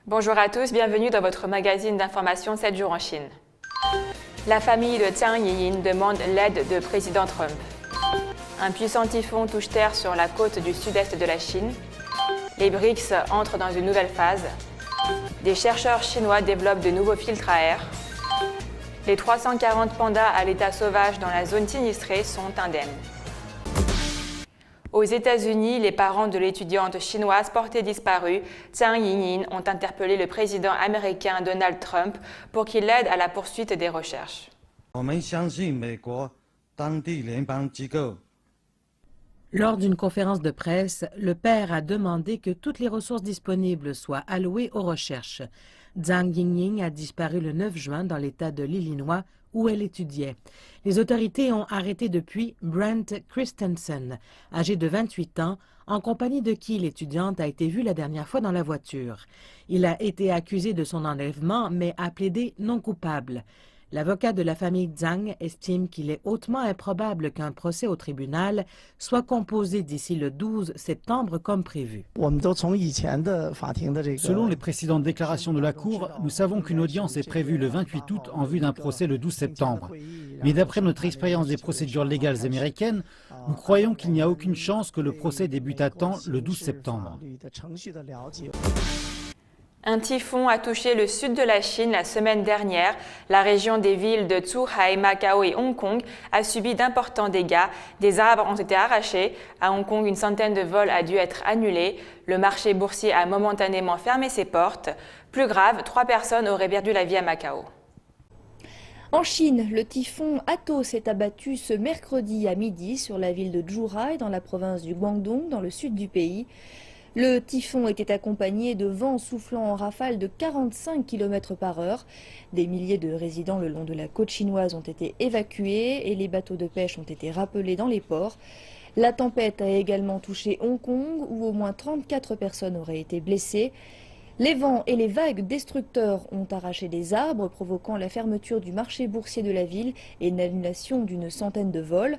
Bonjour à tous, bienvenue dans votre magazine d'information 7 jours en Chine. La famille de Zhang Yinyin demande l'aide de président Trump. Un puissant typhon touche terre sur la côte du sud-est de la Chine. Les BRICS entrent dans une nouvelle phase. Des chercheurs chinois développent de nouveaux filtres à air. Les 340 pandas à l'état sauvage dans la zone sinistrée sont indemnes. Aux États-Unis, les parents de l'étudiante chinoise portée disparue, Zhang Yinyin, ont interpellé le président américain Donald Trump pour qu'il aide à la poursuite des recherches. Lors d'une conférence de presse, le père a demandé que toutes les ressources disponibles soient allouées aux recherches. Zhang Yinyin a disparu le 9 juin dans l'État de l'Illinois où elle étudiait. Les autorités ont arrêté depuis Brent Christensen, âgé de 28 ans, en compagnie de qui l'étudiante a été vue la dernière fois dans la voiture. Il a été accusé de son enlèvement, mais a plaidé non coupable. L'avocat de la famille Zhang estime qu'il est hautement improbable qu'un procès au tribunal soit composé d'ici le 12 septembre comme prévu. Selon les précédentes déclarations de la Cour, nous savons qu'une audience est prévue le 28 août en vue d'un procès le 12 septembre. Mais d'après notre expérience des procédures légales américaines, nous croyons qu'il n'y a aucune chance que le procès débute à temps le 12 septembre. Un typhon a touché le sud de la Chine la semaine dernière. La région des villes de Zhuhai, Macao et Hong Kong a subi d'importants dégâts. Des arbres ont été arrachés. À Hong Kong, une centaine de vols a dû être annulés. Le marché boursier a momentanément fermé ses portes. Plus grave, 3 personnes auraient perdu la vie à Macao. En Chine, le typhon Ato s'est abattu ce mercredi à midi sur la ville de Zhuhai, dans la province du Guangdong, dans le sud du pays. Le typhon était accompagné de vents soufflant en rafales de 45 km/h. Des milliers de résidents le long de la côte chinoise ont été évacués et les bateaux de pêche ont été rappelés dans les ports. La tempête a également touché Hong Kong où au moins 34 personnes auraient été blessées. Les vents et les vagues destructeurs ont arraché des arbres, provoquant la fermeture du marché boursier de la ville et l'annulation d'une centaine de vols.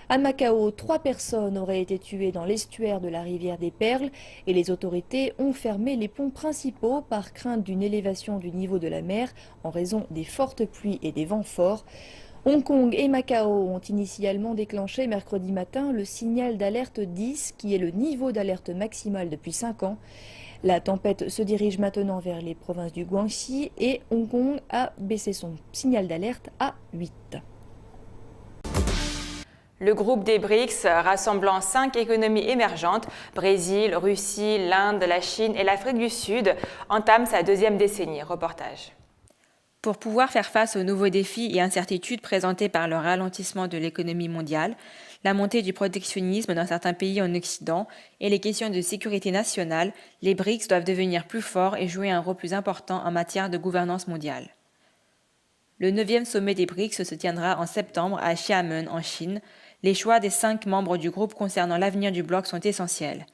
À Macao, 3 personnes auraient été tuées dans l'estuaire de la rivière des Perles et les autorités ont fermé les ponts principaux par crainte d'une élévation du niveau de la mer en raison des fortes pluies et des vents forts. Hong Kong et Macao ont initialement déclenché mercredi matin le signal d'alerte 10 qui est le niveau d'alerte maximal depuis 5 ans. La tempête se dirige maintenant vers les provinces du Guangxi et Hong Kong a baissé son signal d'alerte à 8. Le groupe des BRICS, rassemblant 5 économies émergentes, Brésil, Russie, l'Inde, la Chine et l'Afrique du Sud, entame sa 2e décennie. Reportage. Pour pouvoir faire face aux nouveaux défis et incertitudes présentés par le ralentissement de l'économie mondiale, la montée du protectionnisme dans certains pays en Occident et les questions de sécurité nationale, les BRICS doivent devenir plus forts et jouer un rôle plus important en matière de gouvernance mondiale. Le 9e sommet des BRICS se tiendra en septembre à Xiamen, en Chine. Les choix des 5 membres du groupe concernant l'avenir du bloc sont essentiels.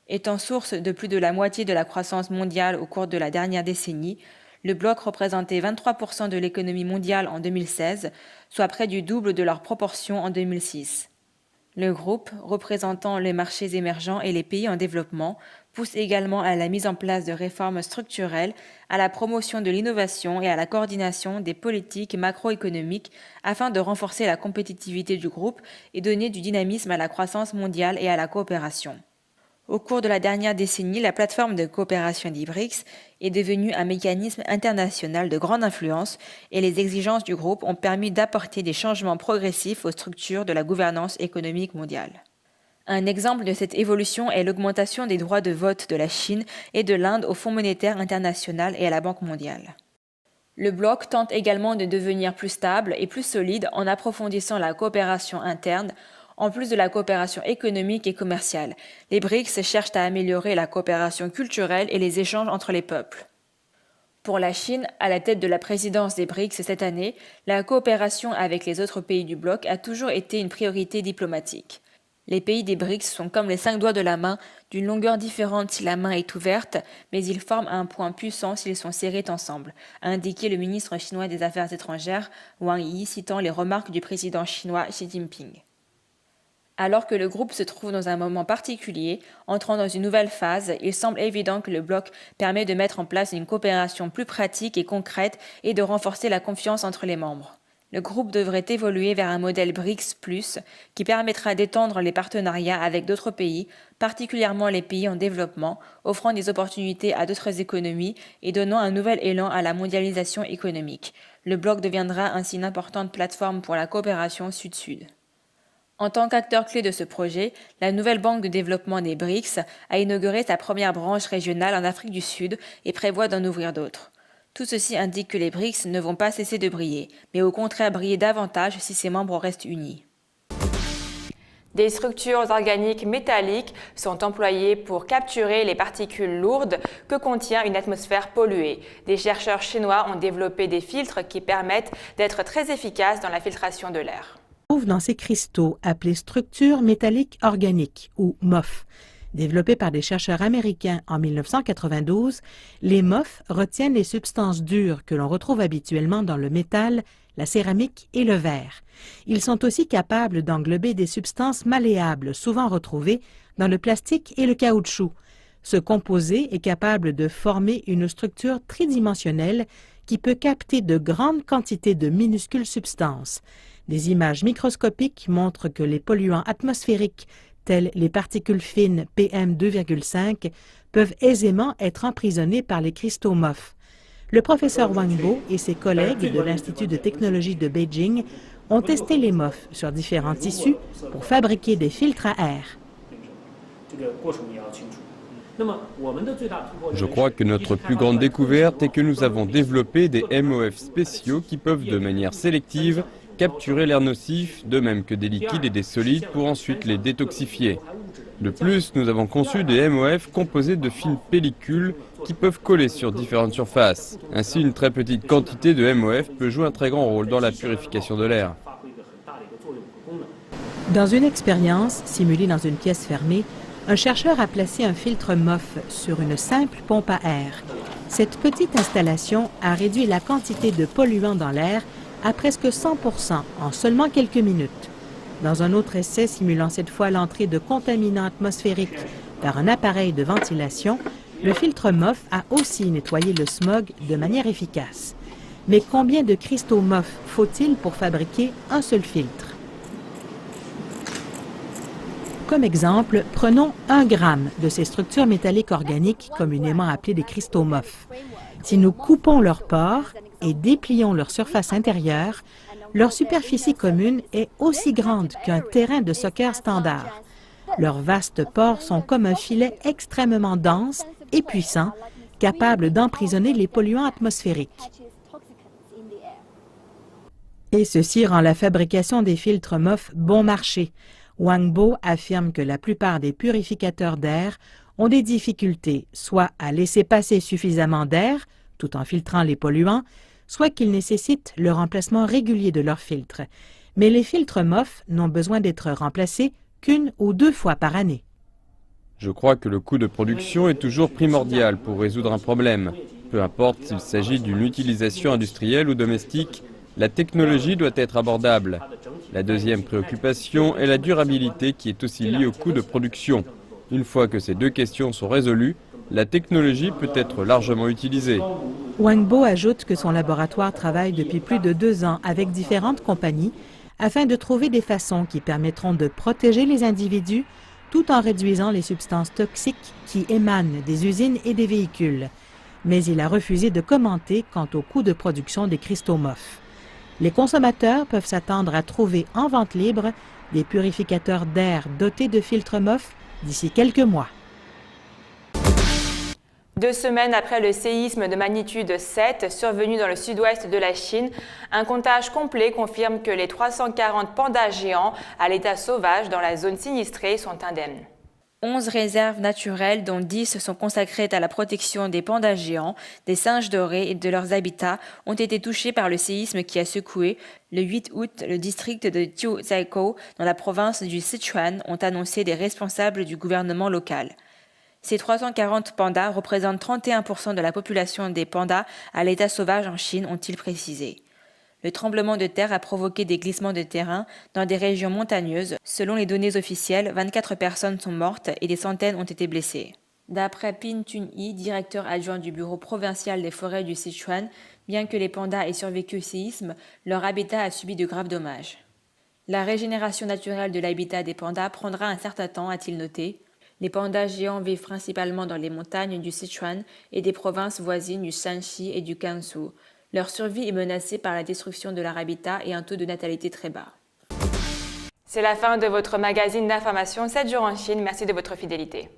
Étant source de plus de la moitié de la croissance mondiale au cours de la dernière décennie, le bloc représentait 23% de l'économie mondiale en 2016, soit près du double de leur proportion en 2006. Le groupe, représentant les marchés émergents et les pays en développement, pousse également à la mise en place de réformes structurelles, à la promotion de l'innovation et à la coordination des politiques macroéconomiques afin de renforcer la compétitivité du groupe et donner du dynamisme à la croissance mondiale et à la coopération. Au cours de la dernière décennie, la plateforme de coopération des BRICS est devenue un mécanisme international de grande influence et les exigences du groupe ont permis d'apporter des changements progressifs aux structures de la gouvernance économique mondiale. Un exemple de cette évolution est l'augmentation des droits de vote de la Chine et de l'Inde au Fonds monétaire international et à la Banque mondiale. Le bloc tente également de devenir plus stable et plus solide en approfondissant la coopération interne. En plus de la coopération économique et commerciale, les BRICS cherchent à améliorer la coopération culturelle et les échanges entre les peuples. Pour la Chine, à la tête de la présidence des BRICS cette année, la coopération avec les autres pays du bloc a toujours été une priorité diplomatique. Les pays des BRICS sont comme les 5 doigts de la main, d'une longueur différente si la main est ouverte, mais ils forment un point puissant s'ils sont serrés ensemble, a indiqué le ministre chinois des Affaires étrangères, Wang Yi, citant les remarques du président chinois Xi Jinping. Alors que le groupe se trouve dans un moment particulier, entrant dans une nouvelle phase, il semble évident que le bloc permet de mettre en place une coopération plus pratique et concrète et de renforcer la confiance entre les membres. Le groupe devrait évoluer vers un modèle BRICS+, qui permettra d'étendre les partenariats avec d'autres pays, particulièrement les pays en développement, offrant des opportunités à d'autres économies et donnant un nouvel élan à la mondialisation économique. Le bloc deviendra ainsi une importante plateforme pour la coopération sud-sud. En tant qu'acteur clé de ce projet, la nouvelle Banque de développement des BRICS a inauguré sa première branche régionale en Afrique du Sud et prévoit d'en ouvrir d'autres. Tout ceci indique que les BRICS ne vont pas cesser de briller, mais au contraire briller davantage si ses membres restent unis. Des structures organiques métalliques sont employées pour capturer les particules lourdes que contient une atmosphère polluée. Des chercheurs chinois ont développé des filtres qui permettent d'être très efficaces dans la filtration de l'air. On trouve dans ces cristaux appelés structures métalliques organiques, ou MOF. Développés par des chercheurs américains en 1992, les MOF retiennent les substances dures que l'on retrouve habituellement dans le métal, la céramique et le verre. Ils sont aussi capables d'englober des substances malléables, souvent retrouvées dans le plastique et le caoutchouc. Ce composé est capable de former une structure tridimensionnelle qui peut capter de grandes quantités de minuscules substances. Des images microscopiques montrent que les polluants atmosphériques, tels les particules fines PM2,5, peuvent aisément être emprisonnés par les cristaux MOF. Le professeur Wang Bo et ses collègues de l'Institut de technologie de Beijing ont testé les MOF sur différents tissus pour fabriquer des filtres à air. Je crois que notre plus grande découverte est que nous avons développé des MOF spéciaux qui peuvent de manière sélective capturer l'air nocif, de même que des liquides et des solides pour ensuite les détoxifier. De plus, nous avons conçu des MOF composés de fines pellicules qui peuvent coller sur différentes surfaces. Ainsi, une très petite quantité de MOF peut jouer un très grand rôle dans la purification de l'air. Dans une expérience simulée dans une pièce fermée, un chercheur a placé un filtre MOF sur une simple pompe à air. Cette petite installation a réduit la quantité de polluants dans l'air à presque 100% en seulement quelques minutes. Dans un autre essai simulant cette fois l'entrée de contaminants atmosphériques par un appareil de ventilation, le filtre MOF a aussi nettoyé le smog de manière efficace. Mais combien de cristaux MOF faut-il pour fabriquer un seul filtre? Comme exemple, prenons 1 gramme de ces structures métalliques organiques communément appelées des cristaux MOF. Si nous coupons leurs pores et déplions leur surface intérieure, leur superficie commune est aussi grande qu'un terrain de soccer standard. Leurs vastes pores sont comme un filet extrêmement dense et puissant, capable d'emprisonner les polluants atmosphériques. Et ceci rend la fabrication des filtres MOF bon marché. Wang Bo affirme que la plupart des purificateurs d'air ont des difficultés soit à laisser passer suffisamment d'air, tout en filtrant les polluants, soit qu'ils nécessitent le remplacement régulier de leurs filtres. Mais les filtres MOF n'ont besoin d'être remplacés qu'1 ou 2 fois par année. Je crois que le coût de production est toujours primordial pour résoudre un problème. Peu importe s'il s'agit d'une utilisation industrielle ou domestique, la technologie doit être abordable. La deuxième préoccupation est la durabilité qui est aussi liée au coût de production. Une fois que ces deux questions sont résolues, la technologie peut être largement utilisée. Wang Bo ajoute que son laboratoire travaille depuis plus de 2 ans avec différentes compagnies afin de trouver des façons qui permettront de protéger les individus tout en réduisant les substances toxiques qui émanent des usines et des véhicules. Mais il a refusé de commenter quant au coût de production des cristaux MOF. Les consommateurs peuvent s'attendre à trouver en vente libre des purificateurs d'air dotés de filtres MOF d'ici quelques mois. 2 semaines après le séisme de magnitude 7 survenu dans le sud-ouest de la Chine, un comptage complet confirme que les 340 pandas géants à l'état sauvage dans la zone sinistrée sont indemnes. 11 réserves naturelles, dont 10 sont consacrées à la protection des pandas géants, des singes dorés et de leurs habitats, ont été touchées par le séisme qui a secoué. Le 8 août, le district de Jiuzhaigou, dans la province du Sichuan, ont annoncé des responsables du gouvernement local. Ces 340 pandas représentent 31% de la population des pandas à l'état sauvage en Chine, ont-ils précisé. Le tremblement de terre a provoqué des glissements de terrain dans des régions montagneuses. Selon les données officielles, 24 personnes sont mortes et des centaines ont été blessées. D'après Pin Chun-hee, directeur adjoint du bureau provincial des forêts du Sichuan, bien que les pandas aient survécu au séisme, leur habitat a subi de graves dommages. La régénération naturelle de l'habitat des pandas prendra un certain temps, a-t-il noté. Les pandas géants vivent principalement dans les montagnes du Sichuan et des provinces voisines du Shanxi et du Gansu. Leur survie est menacée par la destruction de leur habitat et un taux de natalité très bas. C'est la fin de votre magazine d'information 7 jours en Chine. Merci de votre fidélité.